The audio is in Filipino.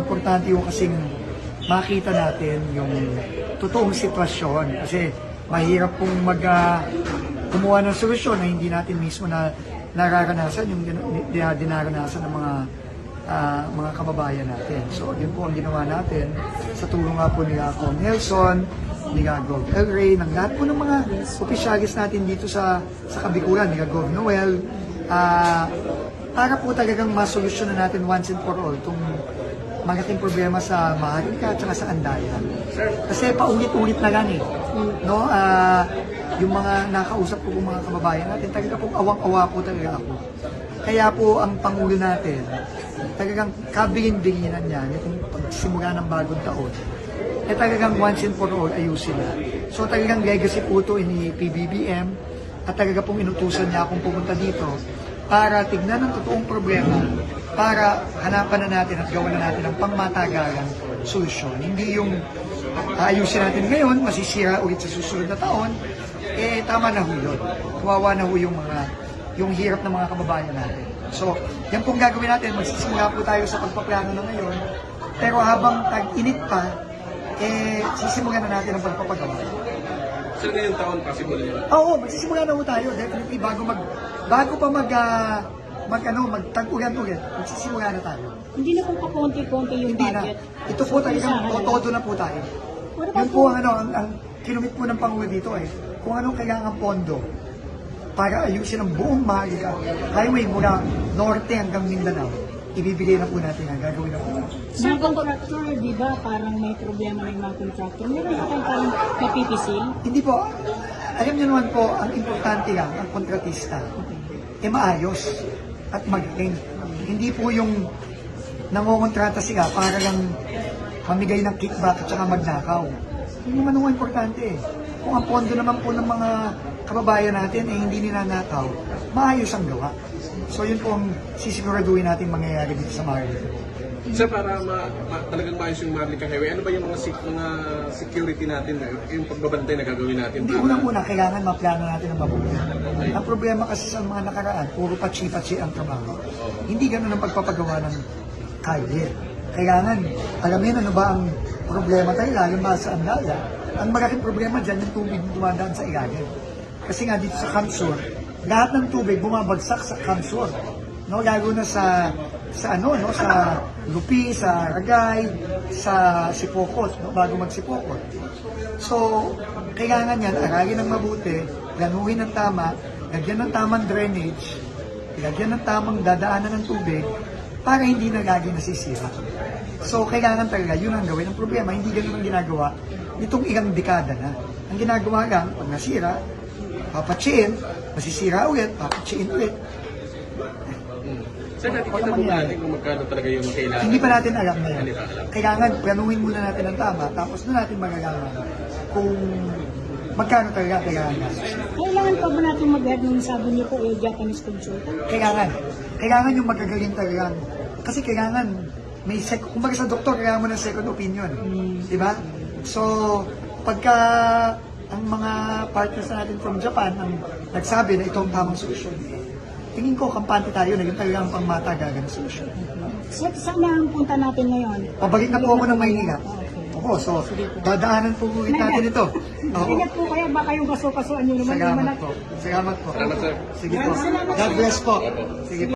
importante yung kasing makita natin yung totoong sitwasyon. Kasi mahirap pong kumuha ng solusyon na hindi natin mismo na nararanasan yung dinaranasan ng mga kababayan natin. So, yun po ang ginawa natin sa tulong nga po nila Kong Nelson, nila Gov. El Rey, ng lahat po ng mga opisyalis natin dito sa Kabikuran, nila Gov. Noel, para po talagang masolusyon na natin once and for all itong malaking problema sa Maharlika at saka sa Andayan. Kasi paulit-ulit na lang eh. No? Yung mga nakausap ko po mga kababayan natin, talaga pong awang-awa po talaga ako. Kaya po ang Pangulo natin, talagang kabilin-bilinan niya, itong pagsimula ng bagong taon, eh talagang once and for all ayusin na. So talagang legacy po ito ni PBBM at talaga pong inutusan niya akong pumunta dito para tignan ang totoong problema, para hanapan na natin at gawan na natin ang pangmatagalang solusyon. Hindi yung ayusin natin ngayon, masisira ulit sa susunod na taon, eh tama na ho yun. Kawawa na ho yung hirap ng mga kababayan natin. So, yan pong gagawin natin, magsisimula po tayo sa pagpaplano na ngayon, pero habang tag-init pa, eh sisimulan na natin ang pagpapagawa. So ngayong taon possible yun? Oo, magsisimula na po tayo, definitely, bago pa magtag-ulan ulit, magsisimula na tayo. Hindi na kung kakonti-konti yung Hindi budget. na. Ito po talagang todo na po tayo. Yun po ang kinumit po ng Pangulo dito kung anong kailangan pondo para ayusin ang buong Maharlika highway mula norte hanggang Mindanao. Ibibigay na po natin ang gagawin na po. Mga contractor, di ba, parang may problema ng mga contractor. Meron ba kayong parang napipisil? Hindi po. Alam niyo naman po, ang importante lang, ang kontratista, maayos at magaling. Hindi po yung nangongontrata sila para lang mamigay ng kickback at saka magnakaw. Hindi naman ang importante. Kung ang pondo naman po ng mga kababayan natin hindi ninanakaw, maayos ang gawa. So yun po ang sisiguraduhin natin mangyayari dito sa Maharlika. Sir, para talagang maayos yung Maharlika Highway, ano ba yung mga security natin, yung pagbabantay na gagawin natin? Hindi unang-una, kailangan maplano natin ang mabuti. Ang problema kasi sa mga nakaraan, puro patsi-patsi ang trabaho. Hindi ganun ang pagpapagawa ng kalye. Kailangan alamin ano ba ang problema tayo, lalo ba sa Andaya. Ang malaking problema dyan, yung tubig dumadaan sa ilalim. Kasi nga dito sa Kamsur, lahat ng tubig bumabagsak sa Kamsur. No, lalo na sa Lupi, sa Ragay, sa Sipokot, no, bago magsipokot. So, kailangan yan, aralin ng mabuti, lanuhin ng tama, lagyan ng tamang drainage, lagyan ng tamang dadaanan ng tubig, para hindi na lagi nasisira. So, kailangan talaga, yun ang gawin. Ang problema, hindi ganun ang ginagawa nitong ilang dekada na. Ang ginagawa lang, pag nasira, papatsiin, masisira ulit, papatsiin ulit. Sir, nakikita po natin kung magkano talaga yung kailangan. Hindi pa natin alam na yan. Hindi pa alam. Kailangan, planuhin muna natin ang tama, tapos doon natin magagawa kung magkano talaga kailangan natin. Kailangan pa ba natin mag-head ng sabi niyo po Japanese consultant? Kailangan yung magagaling talaga. Kasi kailangan, kumbaga sa doktor, kailangan mo ng second opinion. Di ba? So, pagka ang mga partners natin from Japan ang nagsabi na ito ang tamang solusyon, tingin ko, kampante tayo, naging talagang pangmatagagan na solusyon. Saan na ang punta natin ngayon? Pabalik na po ako ng Maynila. Oo, so, dadaanan po ulit natin ito. Ingat po kayo, baka yung kaso-kasuan nyo naman. Salamat po. Salamat po. Salamat, sir. Sige po. God bless po. Sige po.